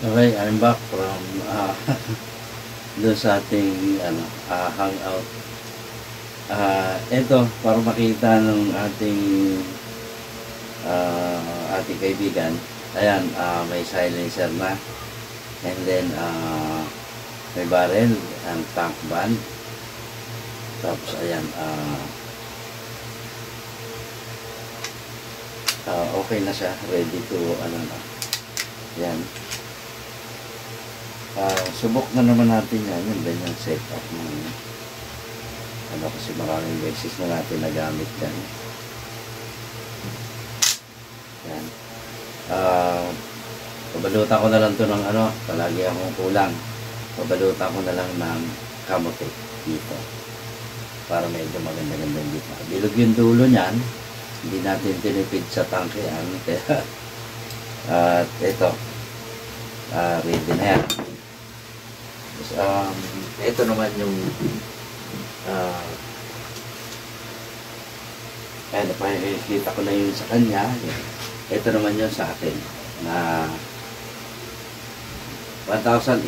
Okay, I'm back from doon sa ating hangout. Ito, para makita ng ating kaibigan. Ayan, may silencer na. And then, may barrel and tank band. Tapos, ayan, okay na siya. Ready to, ayan. Subok na naman natin yan, yung ganyan setup ng kasi maraming beses na natin nagamit yan. Yan. Pabalutan ko na lang to ng palagi akong kulang. Pabalutan ko na lang ng kamote dito. Para medyo maganda-ganda dito. Bilog yung dulo niyan. Hindi natin tinipid sa tangke yan. Kaya, at ito. Ready na yan. Ito naman yung nakikita ko na yun sa kanya. Ito naman yun sa akin na 1,800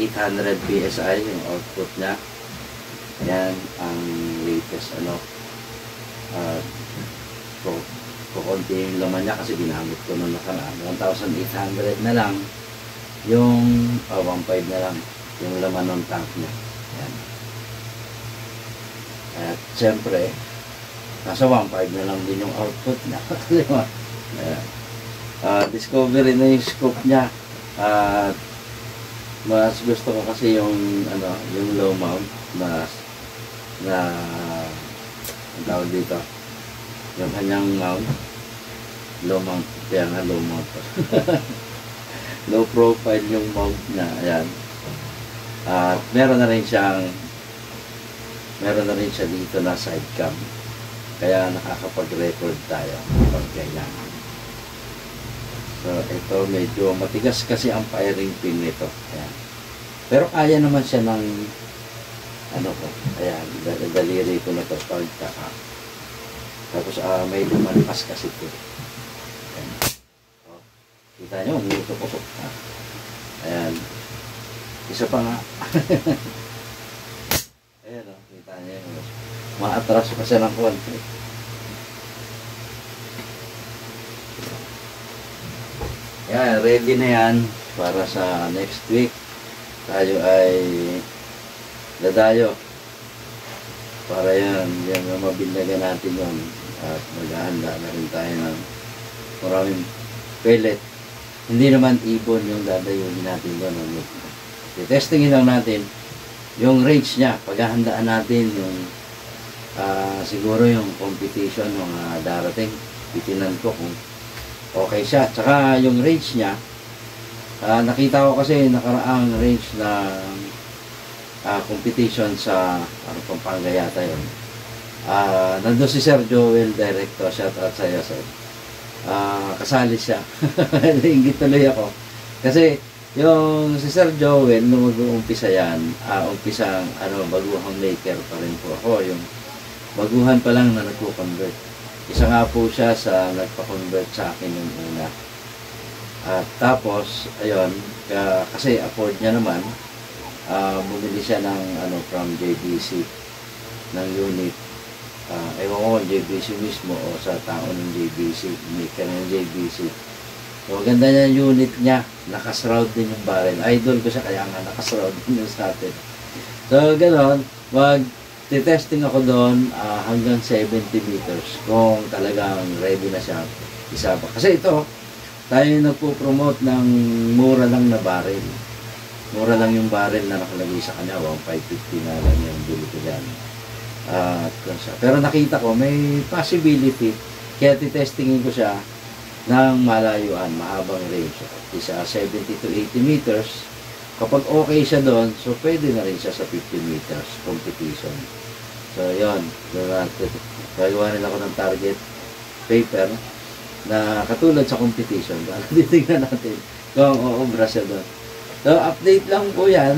PSI yung output nya. Yan ang latest kukunti yung laman nya kasi ginamit ko nung nakaraan. 1,800 na lang yung 1,500 na lang yung laman ng tank niya. Yan. At siyempre, nasa 1.5 na lang din yung output niya. Discovery na yung scope niya. At mas gusto ko kasi yung low mount na ang tawag dito. Yung kanyang mount. Low mount. Kaya nga low mount. Low profile yung mount niya. Ayan. At meron na rin siya dito na side cam. Kaya nakakapag-record tayo pag kailangan. So ito medyo matigas kasi ang firing pin nito. Ayan. Pero kaya naman siya ng ayan, daliri ko na to pagkaka. Tapos may lumalpas kasi ito. Ayan. Oh, kita nyo, umuusok-usok. Ayan. Isa pa nga. Ayan o, kita niya yun. Ma-atras pa siya ng konti. Yan, ready na yan para sa next week. Tayo ay dadayo. Para yan mabindagan natin yun. At maghahanda na rin tayo ng maraming pellet. Hindi naman ibon yung dadayunin natin doon. Testingin lang natin yung range niya. Paghahandaan natin yung siguro yung competition ng darating. Titinan ko kung okay siya. Tsaka yung range niya, nakita ko kasi nakaraang range na competition sa Pampanga yata yun. Nandun si Sir Joel, director. Shout out sa'yo, sir. Kasali siya. Ingit tuloy ako. Kasi yung si Sir Joel, nung mag-uumpisa yan, umpisang baguhang maker pa rin po ako. Yung baguhan pa lang na nagko-convert. Isa nga po siya sa nagpa-convert sa akin yung una. At tapos, ayun, kasi afford niya naman, bumili siya ng from JBC, ng unit. Ewan ko JBC mismo o sa tao ng JBC, maker ng JBC. So, ganda niya yung unit niya. Nakasroud din yung barrel. Idol ko siya, kaya nga nakasroud din yung sa atin. So, gano'n. Mag-testing ako doon hanggang 70 meters. Kung talagang ready na siya, isa pa. Kasi ito, tayo nagpo-promote ng mura lang na barrel. Mura lang yung barrel na nakalagay sa kanya. 1,550 na lang yung bili ko dyan. Pero nakita ko, may possibility. Kaya titestingin ko siya ng malayuan, mahabang range. Isa 70 to 80 meters. Kapag okay siya doon, so pwede na rin siya sa 50 meters competition. So, yun. Gagawa nila ako ng target paper na katulad sa competition. Titignan natin kung uubra siya doon. So, update lang po yan.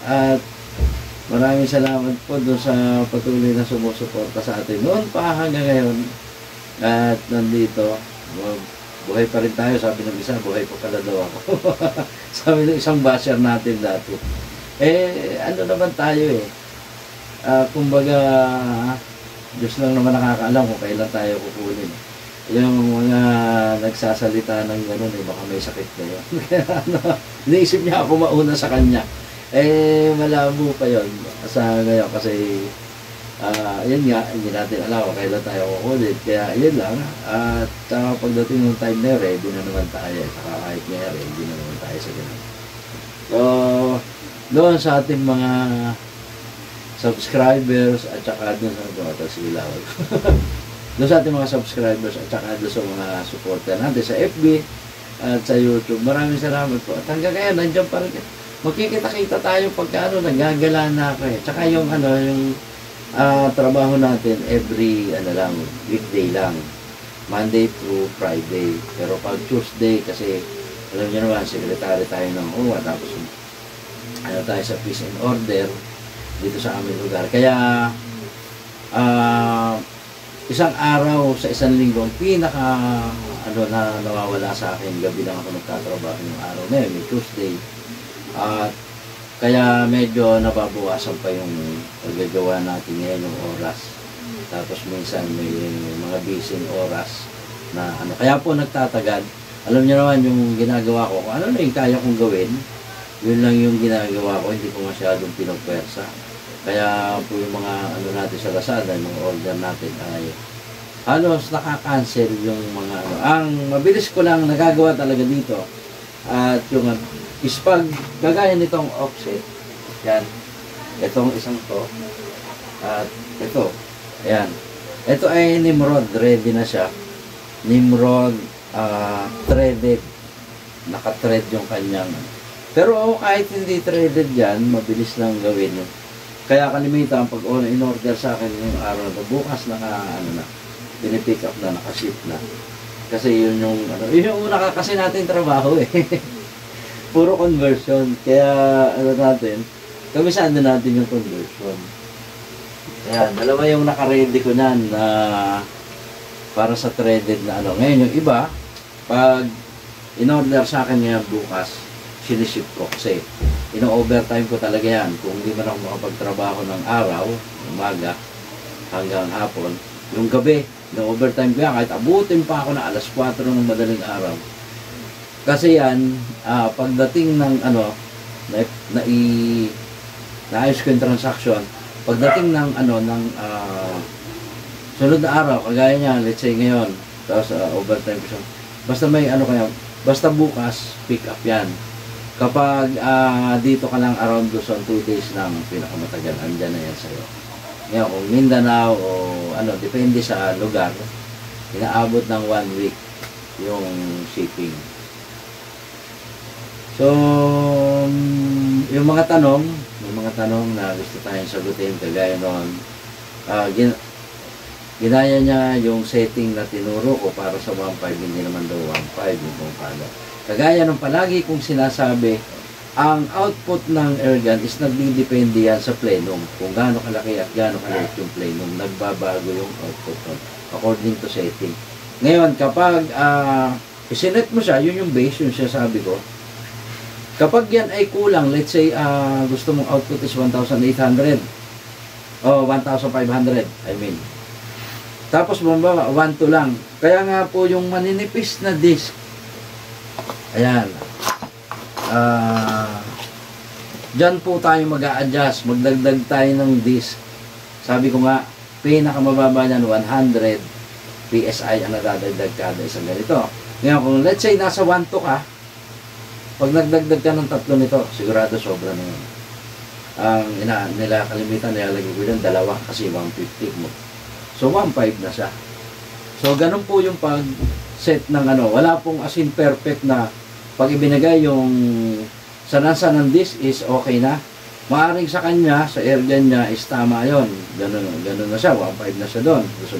At maraming salamat po doon sa patuloy na sumusuporta sa atin. Noon pa hanggang ngayon. At nandito, Buhay pa rin tayo, sabi ng isa, buhay pa pala daw ako. Sabi ng isang basher natin dati. Ano naman tayo kumbaga, Diyos lang naman nakakaalam kung kailan tayo kukunin. Yung mga nagsasalita ng gano'n, baka may sakit na yun. Kaya naisip niya ako mauna sa kanya. Malabo pa yun sa ngayon kasi yun nga, hindi natin alam kung kailan tayo kukulit. Kaya yun lang. At pagdating ng time na ready na naman tayo. Saka kahit nga ready na naman tayo sa ganun. So, doon sa ating mga subscribers at saka doon sa ilaw. Doon sa ating mga subscribers at saka doon sa mga supporter natin sa FB at sa YouTube. Maraming salamat po. At hanggang ngayon, nandiyan pa rin. Magkikita-kita tayo pagka naggagala na ako Tsaka yung trabaho natin every weekday lang. Monday through Friday. Pero pag Tuesday kasi alam niyo naman, secretary tayo ng UWA tapos tayo sa peace and order dito sa aming lugar. Kaya isang araw sa isang linggo pinaka na nawawala sa akin, gabi lang ako nagtatrabaho yung araw na yun, may Tuesday. At kaya medyo nababawasan pa yung paggagawa natin ngayon yung oras. Tapos minsan may mga busy oras na kaya po nagtatagal. Alam niyo naman yung ginagawa ko, kung ano na yung kaya kong gawin, yun lang yung ginagawa ko, hindi ko masyadong pinagpwersa. Kaya po yung mga natin sa Lazada, yung mga order natin ay halos nakaka-cancel yung mga Ang mabilis ko lang nagagawa talaga dito at yung is pag gagaya nitong offset, yan, itong isang to, at ito, ayan, ito ay Nimrod, ready na siya. Nimrod, threaded, naka-thread yung kanyang, pero kahit hindi threaded yan, mabilis lang gawin yun. Kaya kalimitan, pag in-order sa akin yung araw na bukas pinipick up na, naka-ship na. Kasi yun yung una kasi natin trabaho Puro conversion. Kaya natin, kamisado natin yung conversion. Ayan, dalawa yung naka-ready ko na para sa threaded na Ngayon yung iba, pag in-order sa akin ngayon bukas, siniship ko kasi ino-overtime ko talaga yan. Kung hindi man ako makapagtrabaho ng araw, umaga, hanggang hapon, yung gabi, ino-overtime ko yan. Kahit abutin pa ako na alas 4 ng madaling araw. Kasi yan, pagdating ng naayos ko yung transaction, pagdating ng sunod na araw, kagaya niya, let's say ngayon, tapos overtime ko siya, basta may basta bukas, pick up yan. Kapag dito ka lang around Luzon, 2 days lang, pinakamatagal, andyan na yan sa'yo. Ngayon, kung Mindanao o depende sa lugar, inaabot ng 1 week yung shipping. So, yung mga tanong na gusto tayong sagutin, kagaya noon, ginaya niya yung setting na tinuro ko para sa 1.5, hindi naman daw 1.5, yung kung paano. Kagaya ng palagi kong sinasabi, ang output ng airgun is nagdidepende yan sa plenum. Kung gaano kalaki at gaano kaliit yung plenum, nagbabago yung output according to setting. Ngayon, kapag isinet mo siya, yun yung base, yun siya sabi ko. Kapag yan ay kulang, let's say gusto mong output is 1,800 o 1,500, I mean. Tapos bumaba, 1,2 lang. Kaya nga po yung maninipis na disc, ayan, dyan po tayo mag-a-adjust, magdagdag tayo ng disc. Sabi ko nga, pinakamababa niyan 100 PSI ang nadadagdag kada isang ganito. Ngayon kung let's say nasa 1,2 ka, pag nagdagdag ka ng 3 nito, sigurado sobra na yun. Ang kalimitan nilalagay ko yun, 2 kasi 150 mo. So 1.5 na siya. So ganun po yung pag-set ng wala pong as in perfect na pag ibinigay yung sanansa ng disc is okay na. Maaring sa kanya, sa airgun niya is tama yun. Ganun na siya, 1.5 na siya doon. So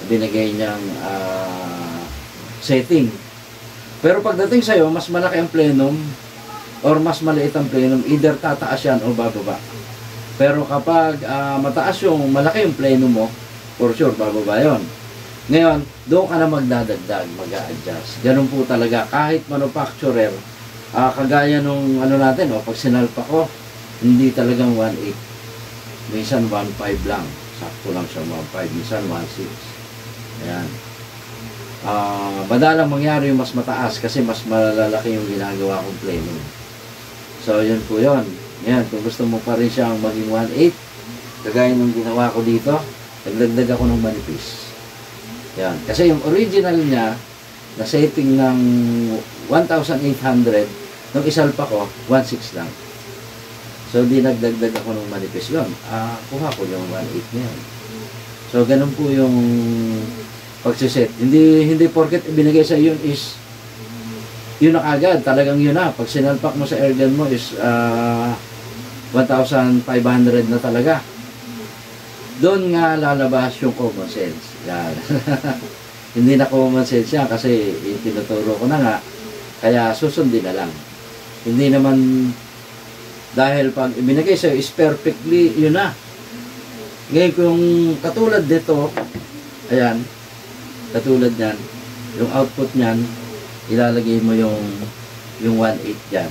binigay niyang setting. Pero pagdating sa'yo, mas malaki ang plenum or mas maliit ang plenum, either tataas yan o bababa. Pero kapag mataas yung malaki yung plenum mo, for sure, bababa yun. Ngayon, doon ka na magdadagdag, mag-a-adjust. Ganun po talaga. Kahit manufacturer, kagaya nung ano natin, pag sinalpa ko, hindi talagang 1.8. Minsan 1.5 lang. Sakto lang siya 1.5. Minsan 1.6. Ayan. Madalang mangyari yung mas mataas kasi mas malalaki yung ginagawa kong planning. So, yun po yun. Ayan, kung gusto mo pa rin siyang maging 1.8, kagaya nung ginawa ko dito, nagdagdag ako ng manipis. Yan. Kasi yung original niya, na setting ng 1,800, nung isalpa ko, 1,600 lang. So, di nagdagdag ako ng manipis yun. Kuha ko yung 1,800 na yan. So, ganun po yung pagsiset. Hindi porket ibinigay sa yun is, yun na agad. Talagang yun na. Pag sinalpak mo sa airgun mo is 1,500 na talaga. Doon nga lalabas yung common sense. Yan. Hindi na common sense yan kasi tinuturo ko na nga. Kaya susundin na lang. Hindi naman dahil pag ibinigay sa'yo is perfectly, yun na. Ngayon kung katulad dito, ayan, katulad yan, yung output nyan, ilalagay mo yung 1.8 dyan.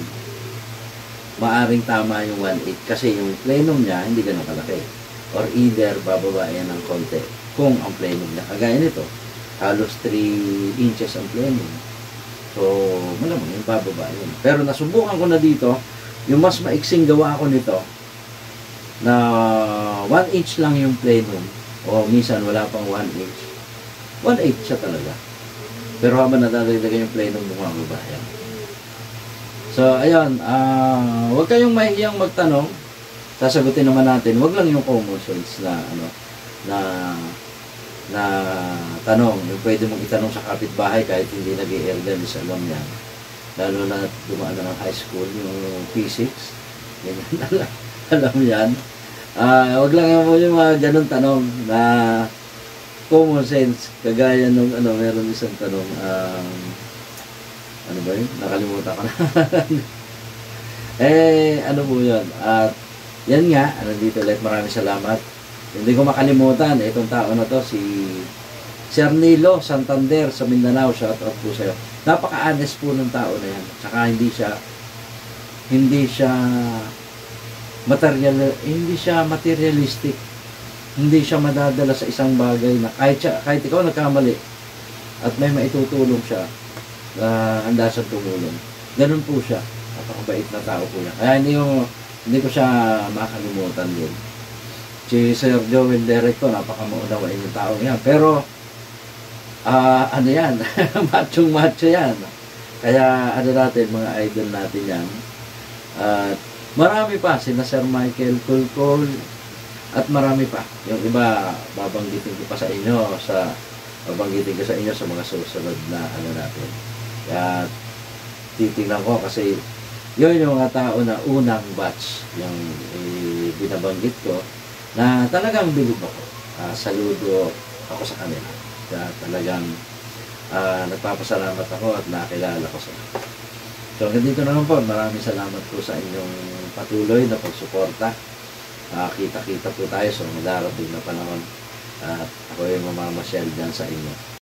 Maaring tama yung 1.8 kasi yung plenum niya hindi ganun kalaki. Or either bababa yan ng konti kung ang plenum niya kagaya nito halos 3 inches ang plenum, so malamang yung bababa yun. Pero nasubukan ko na dito yung mas maiksing gawa ko nito na 1 inch lang yung plenum o minsan wala pang 1 inch, 1.8 siya talaga, pero habang nadadagdagan yung plenum bumababa yan. So ayun, huwag kayong mahihiyang magtanong. Sasagutin naman natin, wag lang yung common sense na na tanong, yung pwede mong itanong sa kapitbahay kahit hindi nag-i-airgun sa alam yan. Lalo na dumaan na ng high school, yung physics, ganyan alam yan. Wag lang yung mga ganun tanong na common sense, kagaya nung meron isang tanong, ano ba yun? Nakalimutan ko na. Ano po yun? At yan nga, dito ulit, maraming salamat. Hindi ko makalimutan, itong tao na to, si Sir Nilo Santander sa Mindanao. Shout out po sa'yo. Napaka-honest po ng tao na yan. Tsaka hindi siya materialistic. Hindi siya madadala sa isang bagay na kahit ikaw nagkamali at may maitutulong siya, handa siyang tumulong. Ganun po siya. Napakabait na tao po yan. Kaya hindi ko siya makalimutan din. Si Sir Joel Directo, napakamaunawain yung tao yan. Pero, ano yan, macho yan. Kaya, natin, mga idol natin yan. At marami pa, sina Sir Michael Kulkol, at marami pa. Yung iba, babanggitin ko sa inyo sa mga susunod na natin. Kaya, titingnan ko kasi yun yung mga tao na unang batch yung binabanggit ko na talagang bilib ako. Saludo ako sa kanila. Kaya talagang nagpapasalamat ako at nakilala ko sila. So hanggang dito naman po, maraming salamat po sa inyong patuloy na pagsuporta. Kita-kita po tayo sa darating na panahon at ako yung mamamasyal dyan sa inyo.